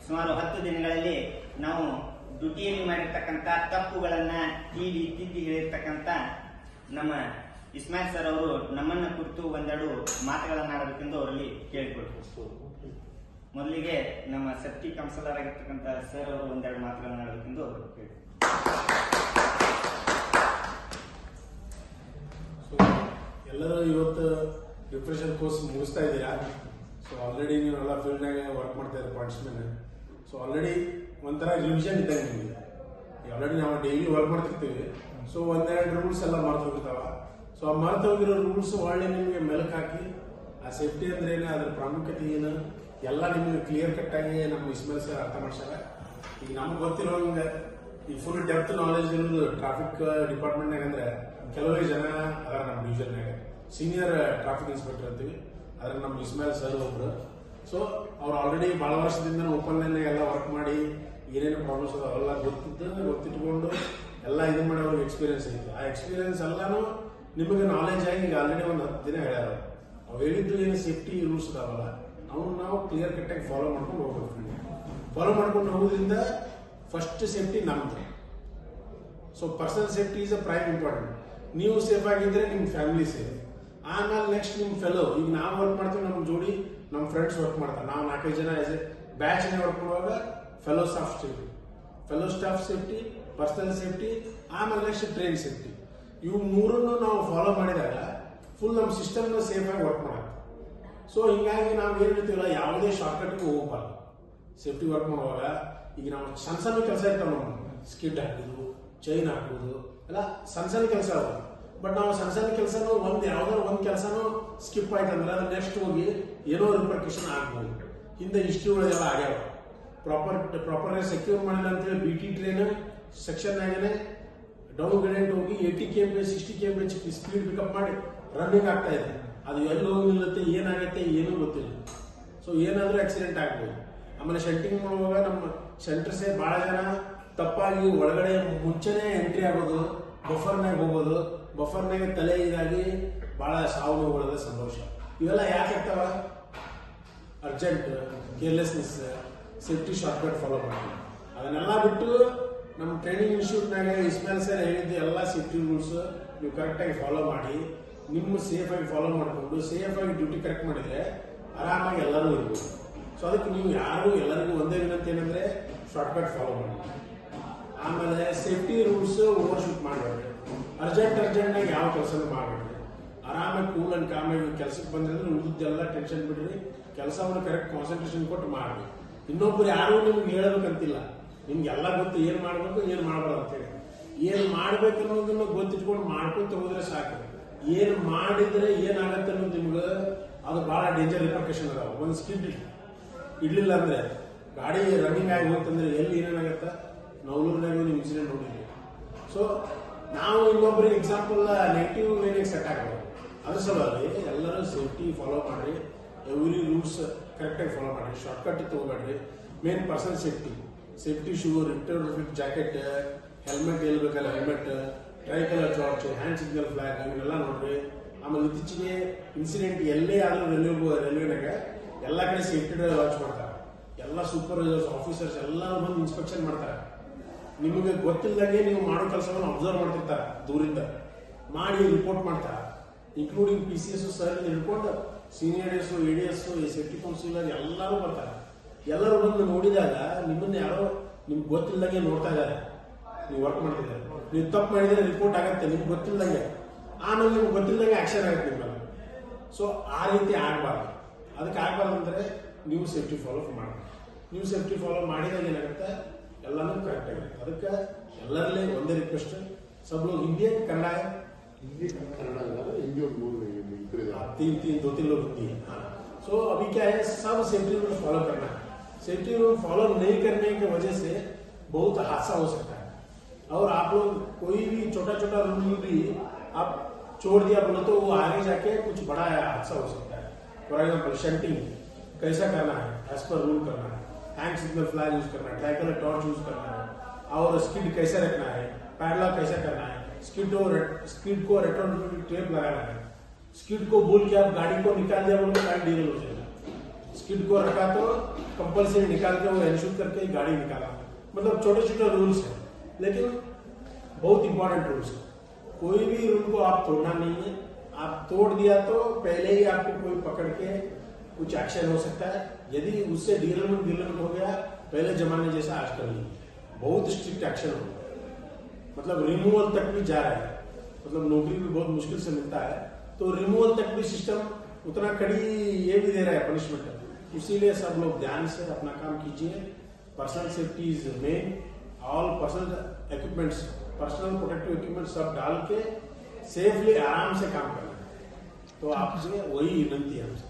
ಸುಮಾರು 10 ದಿನಗಳಲ್ಲಿ ನಾವು ಡ್ಯೂಟಿಯಲ್ಲಿ ಮಾಡಿರ್ತಕ್ಕಂಥ ತಪ್ಪುಗಳನ್ನ ತಿದ್ದಿ ಹೇಳಿರ್ತಕ್ಕಂಥ ನಮ್ಮ ಇಸ್ಮಾಯಿಲ್ ಸರ್ ಅವರು ನಮ್ಮನ್ನ ಕುರಿತು ಒಂದೆರಡು ಮಾತುಗಳನ್ನ ಆಡಬೇಕೆಂದು ಅವರಲ್ಲಿ ಕೇಳಿಕೊಳ್ಬೇಕು. ಮೊದಲಿಗೆ ನಮ್ಮ ಸೇಫ್ಟಿ ಕೌನ್ಸಿಲರ್ ಆಗಿರ್ತಕ್ಕಂಥ ಸರ್ ಅವರು ಒಂದೆರಡು ಮಾತುಗಳನ್ನ ಆಡಬೇಕೆಂದು ಅವರು ಕೇಳಿ. ಎಲ್ಲರೂ ಇವತ್ತು ರಿಫ್ರೆಷರ್ ಕೋರ್ಸ್ ಮುಗಿಸ್ತಾ ಇದ್ದೀರಾ. ಸೊ ಆಲ್ರೆಡಿ ನೀವೆಲ್ಲ ಫೀಲ್ಡ್ನಾಗ ವರ್ಕ್ ಮಾಡ್ತಾ ಇದ್ದೀರಾ ಪಾರ್ಟಿಸಿಪೇಟ್. ಸೊ ಆಲ್ರೆಡಿ ಒಂಥರ ರಿವಿಷನ್ ಇದ್ದಂಗೆ ನಿಮಗೆ. ಆಲ್ರೆಡಿ ನಾವು ಡೈಲಿ ವರ್ಕ್ ಮಾಡ್ತಿರ್ತೀವಿ. ಸೊ ಒಂದೆರಡು ರೂಲ್ಸ್ ಎಲ್ಲ ಮರೆತು ಹೋಗಿರ್ತಾವ. ಸೊ ಆ ಮರೆತು ಹೋಗಿರೋ ರೂಲ್ಸ್ ಒಳ್ಳೆ ನಿಮಗೆ ಮೆಲುಕು ಹಾಕಿ ಆ ಸೇಫ್ಟಿ ಅಂದ್ರೆ ಏನು, ಅದ್ರ ಪ್ರಾಮುಖ್ಯತೆ ಏನು ಎಲ್ಲ ನಿಮಗೆ ಕ್ಲಿಯರ್ ಕಟ್ ಆಗಿ ನಮ್ಮ ಇಸ್ಮಾಯಿಲ್ ಸರ್ ಅರ್ಥ ಮಾಡ್ಸಾರ. ಈಗ ನಮ್ಗೆ ಗೊತ್ತಿರೋಂಗೆ ಈ ಫುಲ್ ಡೆಪ್ತ್ ನಾಲೆಜ್ ಇರೋದು ಟ್ರಾಫಿಕ್ ಡಿಪಾರ್ಟ್ಮೆಂಟ್ನಾಗ ಅಂದ್ರೆ ಕೆಲವೇ ಜನ ಅದರ ನಮ್ಮ ಡಿವಿಷನ್ನಾಗ ಸೀನಿಯರ್ ಟ್ರಾಫಿಕ್ ಇನ್ಸ್ಪೆಕ್ಟರ್ ಅಂತೀವಿ. ಅದ್ರ ನಮ್ಮ ಇಸ್ಮಾಯಿಲ್ ಸರ್ ಒಬ್ರು. ಸೊ ಅವ್ರು ಆಲ್ರೆಡಿ ಭಾಳ ವರ್ಷದಿಂದ ಓಪನ್ ಲೈನ್ ಎಲ್ಲ ವರ್ಕ್ ಮಾಡಿ ಏನೇನು ಪ್ರಾಬ್ಲಮ್ಸ್ ಅದ ಅವೆಲ್ಲ ಗೊತ್ತಿಟ್ಕೊಂಡು ಎಲ್ಲ ಇದನ್ನ ಮಾಡಿ ಅವ್ರಿಗೆ ಎಕ್ಸ್ಪೀರಿಯನ್ಸ್ ಐತಿ. ಆ ಎಕ್ಸ್ಪೀರಿಯನ್ಸ್ ಎಲ್ಲಾನು ನಿಮಗೆ ನಾಲೆಜ್ ಆಗಿ ಈಗ ಆಲ್ರೆಡಿ ಒಂದು 10 ದಿನ ಹೇಳ್ಯಾರ. ಅವ್ರು ಹೇಳಿದ್ದು ಏನು ಸೇಫ್ಟಿ ರೂಲ್ಸ್ ಅದಾವಲ್ಲ ಅವನ್ನ ನಾವು ಕ್ಲಿಯರ್ ಕಟ್ ಆಗಿ ಫಾಲೋ ಮಾಡ್ಕೊಂಡು ಹೋಗ್ಬೇಕು. ಫಾಲೋ ಮಾಡ್ಕೊಂಡು ಹೋಗೋದ್ರಿಂದ ಫಸ್ಟ್ ಸೇಫ್ಟಿ ನಮ್ದು. So personal safety is a prime important. ನೀವು ಸೇಫ್ ಆಗಿದ್ರೆ ನಿಮ್ಮ ಫ್ಯಾಮಿಲಿ ಸೇಫ್. ಆಮೇಲೆ ನೆಕ್ಸ್ಟ್ ನಿಮ್ಮ ಫೆಲೋ, ಈಗ ನಾವು ವರ್ಕ್ ಮಾಡ್ತೀವಿ, ನಮ್ಮ ಜೋಡಿ ನಮ್ಮ ಫ್ರೆಂಡ್ಸ್ ವರ್ಕ್ ಮಾಡ್ತಾರೆ. ನಾವು 4-5 ಜನ ಆಸ್ ಎ ಬ್ಯಾಚ್ ವರ್ಕ್ ಮಾಡುವಾಗ fellow staff safety, personal safety, ಆಮೇಲೆ ನೆಕ್ಸ್ಟ್ ಟ್ರೈನ್ ಸೇಫ್ಟಿ. ಇವು ಮೂರನ್ನು ನಾವು ಫಾಲೋ ಮಾಡಿದಾಗ ಫುಲ್ ನಮ್ಮ ಸಿಸ್ಟಮ್ನ ಸೇಫ್ ಆಗಿ ವರ್ಕ್ ಮಾಡುತ್ತೆ. ಸೊ ಹಿಂಗಾಗಿ ನಾವು ಏನು ಹೇಳ್ತೀವಲ್ಲ, ಯಾವುದೇ ಶಾರ್ಟ್ಕಟ್ಗೆ ಹೋಗಬಾರ್ದು. ಸೇಫ್ಟಿ ವರ್ಕ್ ಮಾಡುವಾಗ ಈಗ ನಾವು ಸಣ್ಣ ಕೆಲಸ ಇರ್ತಾವ, ನಮ್ಮ ಸ್ಕಿಡ್ ಹಾಕೋದು, ಚೈನ್ ಹಾಕೋದು ಎಲ್ಲ ಸಣ್ಣ ಕೆಲಸ ಅವ. ಬಟ್ ನಾವು ಸಣ್ಣ ಕೆಲಸನೂ ಯಾವ್ದಾದ್ರು ಒಂದು ಕೆಲಸನೂ ಸ್ಕಿಪ್ ಆಯ್ತು ಅಂದ್ರೆ ಅದು ನೆಕ್ಸ್ಟ್ ಹೋಗಿ ಏನೋ ರಿಪರ್ಕೇಶನ್ ಆಗ್ಬೋದು. ಹಿಂದೆ ಇಷ್ಟುಗಳೆಲ್ಲ ಆಗ್ಯಾವ. ಪ್ರಾಪರ್ ಸೆಕ್ಯೂರ್ ಮಾಡಿಲ್ಲ ಅಂತೇಳಿ BT ಟ್ರೈನ್ ಸೆಕ್ಷನ್ನಾಗೇನೆ ಡೌನ್ ಗ್ರೇಡೆಂಟ್ ಹೋಗಿ 80 km 60 km ಸ್ಪೀಡ್ ಪಿಕಪ್ ಮಾಡಿ ರನ್ನಿಂಗ್ ಆಗ್ತಾ ಇದೆ. ಅದು ಎಲ್ಲಿ ಹೋಗಿ ನಿಲ್ಲುತ್ತೆ, ಏನಾಗುತ್ತೆ ಏನೂ ಗೊತ್ತಿಲ್ಲ. ಸೊ ಏನಾದ್ರೂ ಆಕ್ಸಿಡೆಂಟ್ ಆಗ್ಬೋದು. ಆಮೇಲೆ ಶೆಂಟಿಂಗ್ ಮಾಡುವಾಗ ನಮ್ಮ ಸೆಂಟರ್ಸೇ ಭಾಳ ಜನ ತಪ್ಪಾಗಿ ಒಳಗಡೆ ಮುಂಚೆನೇ ಎಂಟ್ರಿ ಆಗೋದು, ಬಫರ್ನಾಗ ಹೋಗೋದು, ಬಫರ್ನಾಗ ತಲೆ ಇದಾಗಿ ಭಾಳ ಸಾವು ನೋವುಗಳದ ಸಂಭವಿಸ. ಇವೆಲ್ಲ ಯಾಕೆ ಆಗ್ತಾವ? Urgent, carelessness, safety shortcut follow ಮಾಡಿ. ಅದನ್ನೆಲ್ಲ ಬಿಟ್ಟು ನಮ್ಮ ಟ್ರೈನಿಂಗ್ ಇನ್ಸ್ಟಿಟ್ಯೂಟ್ನಾಗ ಇಸ್ಮಾಯಿಲ್ ಸರ್ ಹೇಳಿದ್ದು ಎಲ್ಲ ಸೇಫ್ಟಿ ರೂಲ್ಸ್ ನೀವು ಕರೆಕ್ಟಾಗಿ ಫಾಲೋ ಮಾಡಿ, ನಿಮ್ಮ ಸೇಫಾಗಿ ಫಾಲೋ ಮಾಡಿಕೊಂಡು ಸೇಫಾಗಿ ಡ್ಯೂಟಿ ಕರೆಕ್ಟ್ ಮಾಡಿದರೆ ಆರಾಮಾಗಿ ಎಲ್ಲರೂ ಇರ್ಬೋದು. ಸೊ ಅದಕ್ಕೆ ನೀವು ಯಾರು ಎಲ್ಲರಿಗೂ ಒಂದೇ ವಿನಂತಿ ಏನಂದ್ರೆ ಶಾರ್ಟ್ಕಟ್ ಫಾಲೋ ಮಾಡಿ. ಆಮೇಲೆ ಸೇಫ್ಟಿ ರೂಲ್ಸ್ ಓವರ್ ಶೂಟ್ ಮಾಡಬೇಡ್ರಿ. ಅರ್ಜೆಂಟಾಗಿ ಯಾವ ಕೆಲಸನೂ ಮಾಡಬೇಡ್ರಿ. ಆರಾಮಾಗಿ ಕೂಲ್ ಅಂಡ್ ಕಾಮಾಗಿ ಕೆಲಸಕ್ಕೆ ಬಂದ್ರೆ ಉಳಿದೆಲ್ಲ ಟೆನ್ಷನ್ ಬಿಡ್ರಿ. ಕೆಲಸವನ್ನು ಕರೆಕ್ಟ್ ಕಾನ್ಸಂಟ್ರೇಷನ್ ಕೊಟ್ಟು ಮಾಡಿ. ಇನ್ನೊಬ್ರು ಯಾರು ನಿಮ್ಗೆ ಹೇಳಬೇಕಂತಿಲ್ಲ. ನಿಮ್ಗೆ ಎಲ್ಲ ಗೊತ್ತು ಏನು ಮಾಡಬೇಕು ಏನು ಮಾಡಬಾರ್ದು ಅಂತೇಳಿ. ಏನು ಮಾಡ್ಬೇಕು ಅನ್ನೋದನ್ನ ಗೊತ್ತಿಟ್ಕೊಂಡು ಮಾಡ್ಕೊಂತ ಹೋದ್ರೆ ಸಾಕು. ಏನು ಮಾಡಿದ್ರೆ ಏನಾಗತ್ತೆ ಅನ್ನೋದು ನಿಮ್ಗೆ ಅದು ಬಹಳ ಡೇಂಜರ್ ರಿಪರ್ಕೇಶನ್ ಅದಾವ. ಒಂದು ಸ್ಕಿಡ್ ಇಡ್ಲಿಲ್ಲ ಅಂದ್ರೆ ಗಾಡಿ ರನ್ನಿಂಗ್ ಆಗಿ ಹೋಗ್ತಂದ್ರೆ ಎಲ್ಲಿ ಏನೇನಾಗತ್ತ ನವಲೂರಿನಾಗ ನೀವು ಇನ್ಸಿಡೆಂಟ್ ನೋಡಿದ್ವಿ. ಸೊ ನಾವು ಇನ್ನೊಬ್ಬರಿಗೆ ಎಕ್ಸಾಂಪಲ್ ನೆಗೆಟಿವ್ ವೇಗೆ ಸೆಟ್ ಆಗೋದು. ಅದ್ರ ಸಲುವಾಗಿ ಎಲ್ಲರೂ ಸೇಫ್ಟಿ ಫಾಲೋ ಮಾಡಿ, ಎವ್ರಿ ರೂಲ್ಸ್ ಕರೆಕ್ಟಾಗಿ ಫಾಲೋ ಮಾಡಿ, ಶಾರ್ಟ್ಕಟ್ ತಗೋಬೇಡ್ರಿ. Main personal safety shoe, return jacket, helmet ಹೇಳ್ಬೇಕಲ್ಲ helmet, tricolour torch, hand signal flag ಇವನ್ನೆಲ್ಲ ನೋಡ್ರಿ. ಆಮೇಲೆ ಇತ್ತೀಚೆಗೆ ಇನ್ಸಿಡೆಂಟ್ ಎಲ್ಲೇ ಆದ್ರೂ ರೈಲ್ವೆನಾಗ ಎಲ್ಲ ಕಡೆ ಸೇಫ್ಟಿ ಡ್ರೈವ್ ಲಾಂಚ್ ಮಾಡ್ತಾರೆ. ಎಲ್ಲ ಸೂಪರ್ವೈಸರ್ಸ್ ಆಫೀಸರ್ಸ್ ಎಲ್ಲ ಬಂದು ಇನ್ಸ್ಪೆಕ್ಷನ್ ಮಾಡ್ತಾರೆ. ನಿಮಗೆ ಗೊತ್ತಿಲ್ಲದಂಗೆ ನೀವು ಮಾಡೋ ಕೆಲಸವನ್ನು ಅಬ್ಸರ್ವ್ ಮಾಡ್ತಿರ್ತಾರೆ, ದೂರಿಂದ ಮಾಡಿ ರಿಪೋರ್ಟ್ ಮಾಡ್ತಾರೆ. ಇನ್ಕ್ಲೂಡಿಂಗ್ PCS ಸರ್ ಹಿಡ್ಕೊಂಡು ಸೀನಿಯರ್ ADS ಸೇಫ್ಟಿ ಕೌನ್ಸಿಲರ್ ಎಲ್ಲರೂ ಬರ್ತಾರೆ. ಎಲ್ಲರೂ ಬಂದು ನೋಡಿದಾಗ ನಿಮ್ಮನ್ನ ಯಾರೋ ನಿಮ್ಗೆ ಗೊತ್ತಿಲ್ಲದಂಗೆ ನೋಡ್ತಾ ಇದ್ದಾರೆ. ನೀವು ವರ್ಕ್ ಮಾಡ್ತಿದ್ದಾರೆ, ನೀವು ತಪ್ಪು ಮಾಡಿದ್ರೆ ರಿಪೋರ್ಟ್ ಆಗುತ್ತೆ ನಿಮ್ಗೆ ಗೊತ್ತಿಲ್ಲದಂಗೆ. ಆಮೇಲೆ ನಿಮ್ಗೆ ಗೊತ್ತಿಲ್ಲದಂಗೆ ಆಕ್ಷನ್ ಆಗುತ್ತೆ ನಿಮ್ಮಲ್ಲಿ. ಸೊ ಆ ರೀತಿ ಆಗಬಾರ್ದು. ಅದಕ್ಕೆ ಆಗಬಾರ್ದು ಅಂದರೆ ನೀವು ಸೇಫ್ಟಿ ಫಾಲೋ ಮಾಡಿ. ನೀವು ಸೇಫ್ಟಿ ಫಾಲೋ ಮಾಡಿದಾಗ ಏನಾಗುತ್ತೆ ಎಲ್ಲಾನು ಕರೆಕ್ಟ್ ಆಗುತ್ತೆ. ಅದಕ್ಕೆ ಎಲ್ಲರಲ್ಲಿ ಒಂದೇ ರಿಕ್ವೆಸ್ಟ್, सब लोग हिंदी है कन्नड़ा है? हिंदी कन्नड़ा हिंदी और दो तीन लोग हिंदी है. हाँ. सो अभी क्या है, सब सेफ्टी रूल फॉलो करना है. सेफ्टी रूल फॉलो नहीं करने की वजह से बहुत हादसा हो सकता है. और आप लोग कोई भी छोटा छोटा रूल भी आप छोड़ दिया बोलो तो वो आगे जाके कुछ बड़ा हादसा हो सकता है. फॉर एग्जाम्पल शंटिंग कैसा करना है, एज पर रूल करना है, हैंड सिग्नल फ्लैग यूज करना है, ट्राइकलर टॉर्च यूज करना है, और स्किड कैसे रखना है, पैडलॉक कैसे करना है, स्किड को रेट्रोगेटिव टेप लगाना है. स्किड को बोल के आप गाड़ी को निकाल दिया बोलो गाड़ी डीजल हो जाएगा. स्किड को रखा तो कंपल्सरी निकाल के वो एनश्योर करके ही गाड़ी निकाला। मतलब छोटे छोटे रूल्स है, लेकिन बहुत इंपॉर्टेंट रूल्स है। कोई भी रूल को आप तोड़ना नहीं है। आप तोड़ दिया तो पहले ही आपको कोई पकड़ के कुछ एक्शन हो सकता है। यदि उससे डीलरमेंट हो गया, पहले जमाने जैसा आजकल नहीं, बहुत स्ट्रिक्ट एक्शन हो, मतलब रिमूवल तक भी जा रहा है। मतलब नौकरी भी बहुत मुश्किल से मिलता है, तो रिमूवल तक भी सिस्टम उतना कड़ी ये भी दे रहा है पनिशमेंट। इसीलिए सब लोग ध्यान से अपना काम कीजिए। Personal safety is main. All personal equipments, personal protective equipment सब डाल के सेफली आराम से काम करना है। तो आपसे वही विनंती है हमसे।